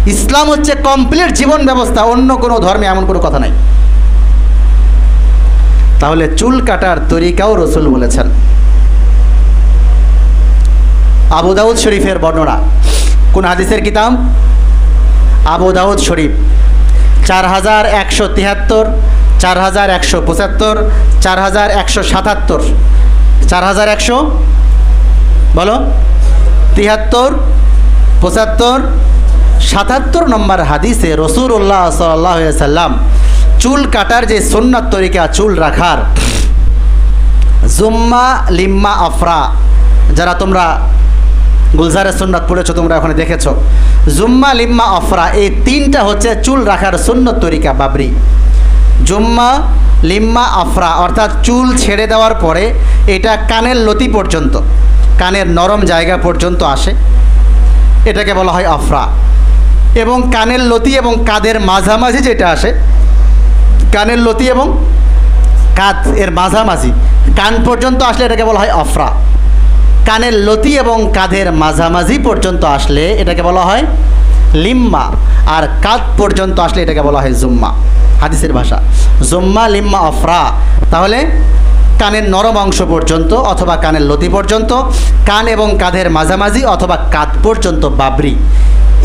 ইসলাম হচ্ছে কমপ্লিট জীবন ব্যবস্থা, অন্য কোনো ধর্মে এমন কোনো কথা নাই। তাহলে চুল কাটার তরিকাও রসুল বলেছেন। আবু দাউদ শরীফের বর্ণনা, কোন হাদিসের কিতাব? আবু দাউদ শরীফ 4173, 4175, 4177, 4100 বলো, 73, 75, 77 নম্বর হাদিসে রাসূলুল্লাহ সাল্লাল্লাহু আলাইহি সাল্লাম চুল কাটার যে সুন্নাত তরিকা, চুল রাখার, জুম্মা লিম্মা আফরা, যারা তোমরা গুলজারের সুন্নাত পড়েছো তোমরা ওখানে দেখেছো, জুম্মা লিম্মা আফরা, এই তিনটা হচ্ছে চুল রাখার সুন্নত তরিকা। বাবরি, জুম্মা লিম্মা আফরা অর্থাৎ চুল ছেড়ে দেওয়ার পরে এটা কানের লতি পর্যন্ত, কানের নরম জায়গা পর্যন্ত আসে, এটাকে বলা হয় আফরা। এবং কানের লতি এবং কাদের মাঝামাঝি যেটা আসে, কানের লতি এবং কাঁধ এর মাঝামাঝি, কান পর্যন্ত আসলে এটাকে বলা হয় আফরা। কানের লতি এবং কাঁধের মাঝামাঝি পর্যন্ত আসলে এটাকে বলা হয় লিম্মা, আর কাঁধ পর্যন্ত আসলে এটাকে বলা হয় জুম্মা। হাদিসের ভাষা জুম্মা লিম্মা আফরা। তাহলে কানের নরম অংশ পর্যন্ত অথবা কানের লতি পর্যন্ত, কান এবং কাঁধের মাঝামাঝি অথবা কাঁধ পর্যন্ত বাবরি,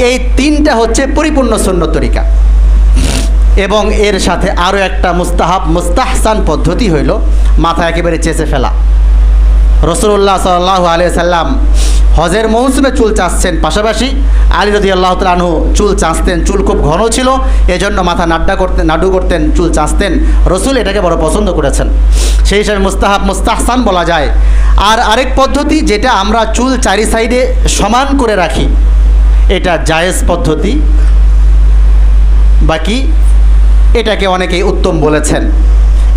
এই তিনটা হচ্ছে পরিপূর্ণ সুন্নত তরিকা। এবং এর সাথে আরও একটা মুস্তাহসান পদ্ধতি হইল মাথা একেবারে চেঁচে ফেলা। রাসূলুল্লাহ সাল্লাল্লাহু আলাইহি সাল্লাম হজের মৌসুমে চুল চাঁচছেন, পাশাপাশি আলী রাদিয়াল্লাহু তাআলা আনহু চুল চাঁচতেন। চুল খুব ঘন ছিল, এজন্য মাথা নাডু করতেন, চুল চাঁচতেন। রসুল এটাকে বড় পছন্দ করেছেন, সেই হিসাবে মুস্তাহসান বলা যায়। আর আরেক পদ্ধতি যেটা আমরা চুল চারি সাইডে সমান করে রাখি, এটা জায়েজ পদ্ধতি। বাকি এটাকে অনেকেই উত্তম বলেছেন।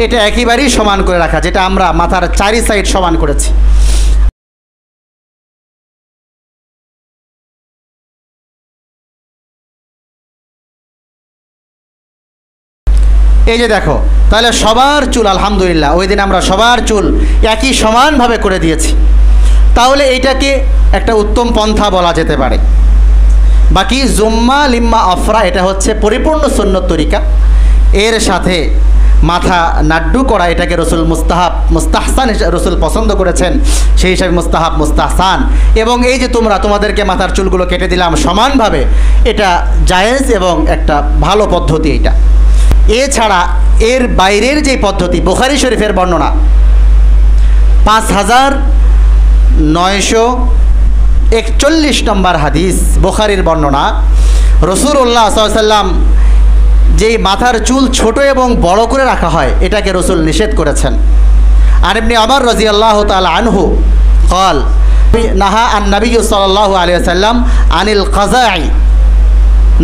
এটা একেবারেই সমান করে রাখা, যেটা আমরা মাথার চারি সাইড সমান করেছি। এই যে দেখো, তাহলে সবার চুল আলহামদুলিল্লাহ ওই দিন আমরা সবার চুল একই সমানভাবে করে দিয়েছি। তাহলে এইটাকে একটা উত্তম পন্থা বলা যেতে পারে। বাকি জুম্মা লিম্মা আফরা এটা হচ্ছে পরিপূর্ণ সুন্নত তরিকা। এর সাথে মাথা নাড্ডু করা, এটাকে রসুল মুস্তাহসান রসুল পছন্দ করেছেন, সেই হিসাবে মুস্তাহসান। এবং এই যে তোমাদেরকে মাথার চুলগুলো কেটে দিলাম সমানভাবে, এটা জায়েজ এবং একটা ভালো পদ্ধতি। এটা এছাড়া এর বাইরের যে পদ্ধতি, বুখারী শরীফের বর্ণনা 5941 নম্বর হাদিস, বুখারীর বর্ণনা। রাসূলুল্লাহ সাল্লাল্লাহু আলাইহি ওয়াসাল্লাম যেই মাথার চুল ছোট এবং বড় করে রাখা হয় এটাকে রাসূল নিষেধ করেছেন। আর ইবনে ওমর রাদিয়াল্লাহু তাআলা আনহু قال নাহা আন নবী সাল্লাল্লাহু আলাইহি ওয়াসাল্লাম আনিল কাযাই,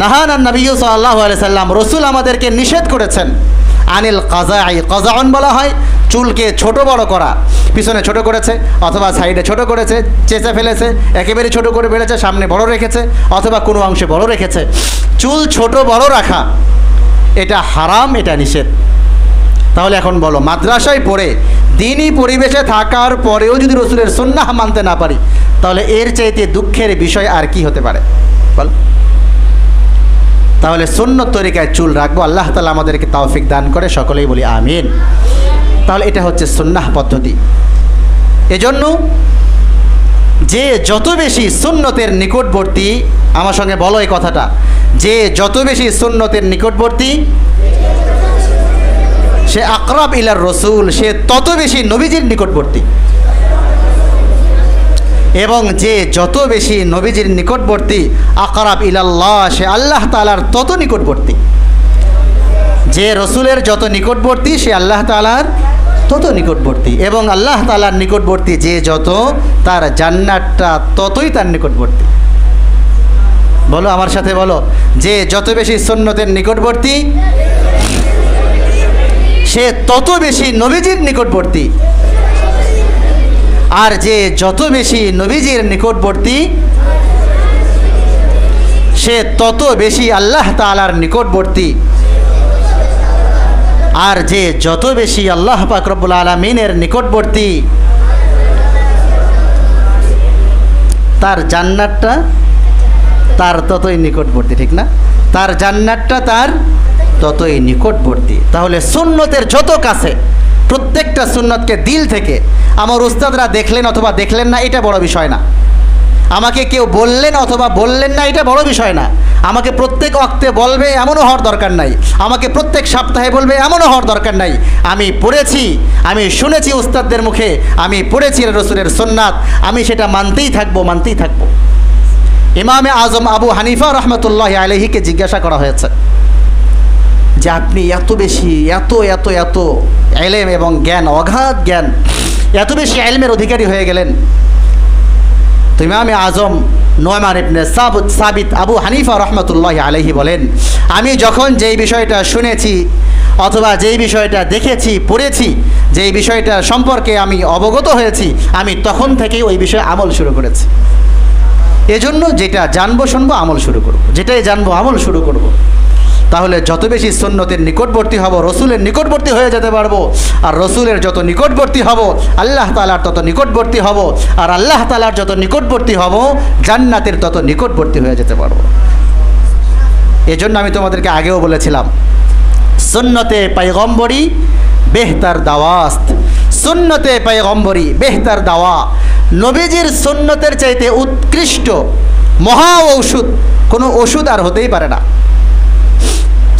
নাহানা নবী সাল্লাল্লাহু আলাইহি ওয়াসাল্লাম, রাসূল আমাদেরকে নিষেধ করেছেন আনিল কাযাই। কাযাউন বলা হয় চুলকে ছোট বড় করা, পিছনে ছোট করেছে অথবা সাইডে ছোট করেছে, চেঁচে ফেলেছে, একেবারে ছোট করে বেড়েছে, সামনে বড় রেখেছে অথবা কোনো অংশে বড় রেখেছে। চুল ছোট বড় রাখা এটা হারাম, এটা নিষেধ। তাহলে এখন বলো, মাদ্রাসায় পড়ে দিনই পরিবেশে থাকার পরেও যদি রাসূলের সুন্নাহ মানতে না পারি, তাহলে এর চাইতে দুঃখের বিষয় আর কি হতে পারে বল? তাহলে সুন্নত তরিকায় চুল রাখবো। আল্লাহ তাআলা আমাদেরকে তৌফিক দান করে, সকলেই বলি আমিন। তাহলে এটা হচ্ছে সুন্নাহ পদ্ধতি। এজন্য যে যত বেশি সুন্নতের নিকটবর্তী, আমার সঙ্গে বলো এই কথাটা, যে যত বেশি সুন্নতের নিকটবর্তী সে আকরাব ইলার রসুল, সে তত বেশি নবীজির নিকটবর্তী। এবং যে যত বেশি নবীজির নিকটবর্তী, আকরাব ইলাল্লাহ, সে আল্লাহ তাআলার তত নিকটবর্তী। যে রসুলের যত নিকটবর্তী সে আল্লাহ তাআলার তত নিকটবর্তী, এবং আল্লাহ তাআলার নিকটবর্তী যে যত, তার জান্নাতটা ততই তার নিকটবর্তী। বলো আমার সাথে, বলো, যে যত বেশি সুন্নতের নিকটবর্তী সে তত বেশি নবীজির নিকটবর্তী, আর যে যত বেশি নবীজির নিকটবর্তী সে তত বেশি আল্লাহ তাআলার নিকটবর্তী, আর যে যত বেশি আল্লাহ পাক রব্বুল আলামিনের নিকটবর্তী তার জান্নাতটা তার ততই নিকটবর্তী, ঠিক না? তার জান্নাতটা তার ততই নিকটবর্তী। তাহলে সুন্নতের যত কাছে, প্রত্যেকটা সুন্নতকে দিল থেকে, আমার উস্তাদরা দেখলেন অথবা দেখলেন না এটা বড় বিষয় না, আমাকে কেউ বললেন অথবা বললেন না এটা বড় বিষয় না, আমাকে প্রত্যেক ওয়াক্তে বলবে এমনও হওয়ার দরকার নাই, আমাকে প্রত্যেক সপ্তাহে বলবে এমনও হওয়ার দরকার নাই। আমি পড়েছি, আমি শুনেছি উস্তাদদের মুখে, আমি পড়েছি রাসূলের সুন্নাত, আমি সেটা মানতেই থাকবো, মানতেই থাকবো। ইমামে আজম আবু হানিফা রহমতুল্লাহ আলাইহিকে জিজ্ঞাসা করা হয়েছে যে আপনি এত বেশি এত এত এত ইলম এবং জ্ঞান, অগাধ জ্ঞান, এত বেশি ইলমের অধিকারী হয়ে গেলেন, তো ইমামে আজম নু'মান ইবনে সাবিত আবু হানিফা রহমতুল্লাহ আলাইহি বলেন, আমি যখন যেই বিষয়টা শুনেছি অথবা যেই বিষয়টা দেখেছি, পড়েছি, যেই বিষয়টা সম্পর্কে আমি অবগত হয়েছি, আমি তখন থেকেই ওই বিষয়ে আমল শুরু করেছি। এজন্য যেটা জানবো শুনবো আমল শুরু করব, যেটাই জানবো আমল শুরু করব। তাহলে যত বেশি সুন্নতের নিকটবর্তী হব, রসুলের নিকটবর্তী হয়ে যেতে পারবো, আর রসুলের যত নিকটবর্তী হব আল্লাহ তাআলার তত নিকটবর্তী হব, আর আল্লাহ তাআলার যত নিকটবর্তী হব জান্নাতের তত নিকটবর্তী হয়ে যেতে পারবো। এজন্য আমি তোমাদেরকে আগেও বলেছিলাম, সুন্নতে পয়গম্বরী বেহতার দাওয়াস্ত, সুন্নতে পয়গম্বরী বেহতার দাওয়া, নবীজির সুন্নতের চাইতে উৎকৃষ্ট মহা ঔষধ কোনো ওষুধ আর হতেই পারে না।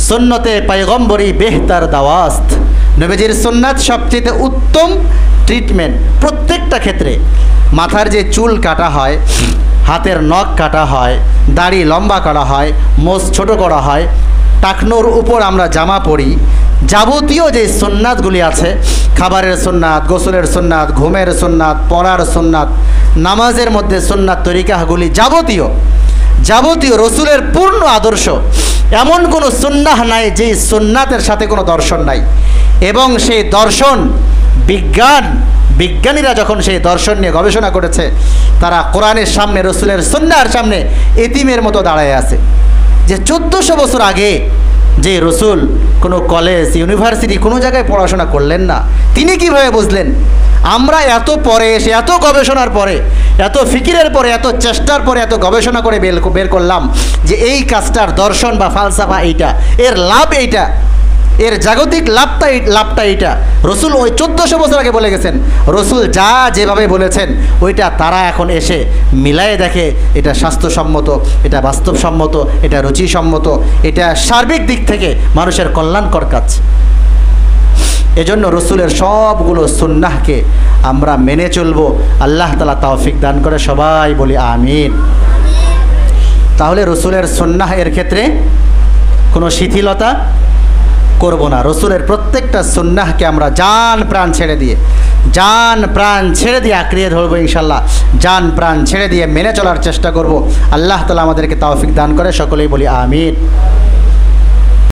সুন্নতে পয়গম্বরী বেহতার দাওয়াস্ত, নবীজির সুন্নাত সবচেয়ে উত্তম ট্রিটমেন্ট প্রত্যেকটা ক্ষেত্রে। মাথার যে চুল কাটা হয়, হাতের নখ কাটা হয়, দাড়ি লম্বা করা হয়, মোজ ছোট করা হয়, টাকনোর উপর আমরা জামা পরি, যাবতীয় যে সুন্নাতগুলি আছে, খাবারের সুন্নাত, গোসলের সুন্নাত, ঘুমের সুন্নাত, পড়ার সুন্নাত, নামাজের মধ্যে সুন্নাত তরিকাগুলি যাবতীয় যাবতীয় রসুলের পূর্ণ আদর্শ, এমন কোনো সুন্নাহ নাই যেই সুন্নাতের সাথে কোনো দর্শন নাই। এবং সেই দর্শন বিজ্ঞানীরা যখন সেই দর্শন নিয়ে গবেষণা করেছে, তারা কোরআনের সামনে, রসুলের সুন্নাহর সামনে এতিমের মতো দাঁড়ায় আছে। যে 1400 বছর আগে যে রসুল কোনো কলেজ, ইউনিভার্সিটি, কোনো জায়গায় পড়াশোনা করলেন না, তিনি কিভাবে বুঝলেন? আমরা এত পরে এসে, এত গবেষণার পরে, এত ফিকিরের পরে, এত চেষ্টার পরে, এত গবেষণা করে বের করলাম যে এই কাজটার দর্শন বা ফালসাফা এইটা, এর লাভ এইটা, এর জাগতিক লাভটা এইটা। রসুল ওই 1400 বছর আগে বলে গেছেন। রসুল যা যেভাবে বলেছেন ওইটা তারা এখন এসে মিলায়ে দেখে, এটা স্বাস্থ্যসম্মত, এটা বাস্তবসম্মত, এটা রুচিসম্মত, এটা সার্বিক দিক থেকে মানুষের কল্যাণকর কাজ। এজন্য রসুলের সবগুলো সুন্নাহকে আমরা মেনে চলবো। আল্লাহ তাআলা তৌফিক দান করে, সবাই বলি আমিন। তাহলে রসুলের সুন্নাহ এর ক্ষেত্রে কোনো শিথিলতা করব না। রসুলের প্রত্যেকটা সুন্নাহকে আমরা জান প্রাণ ছেড়ে দিয়ে আঁকড়িয়ে ধরবো ইনশাল্লাহ। জান প্রাণ ছেড়ে দিয়ে মেনে চলার চেষ্টা করব। আল্লাহ তাআলা আমাদেরকে তৌফিক দান করে, সকলেই বলি আমিন।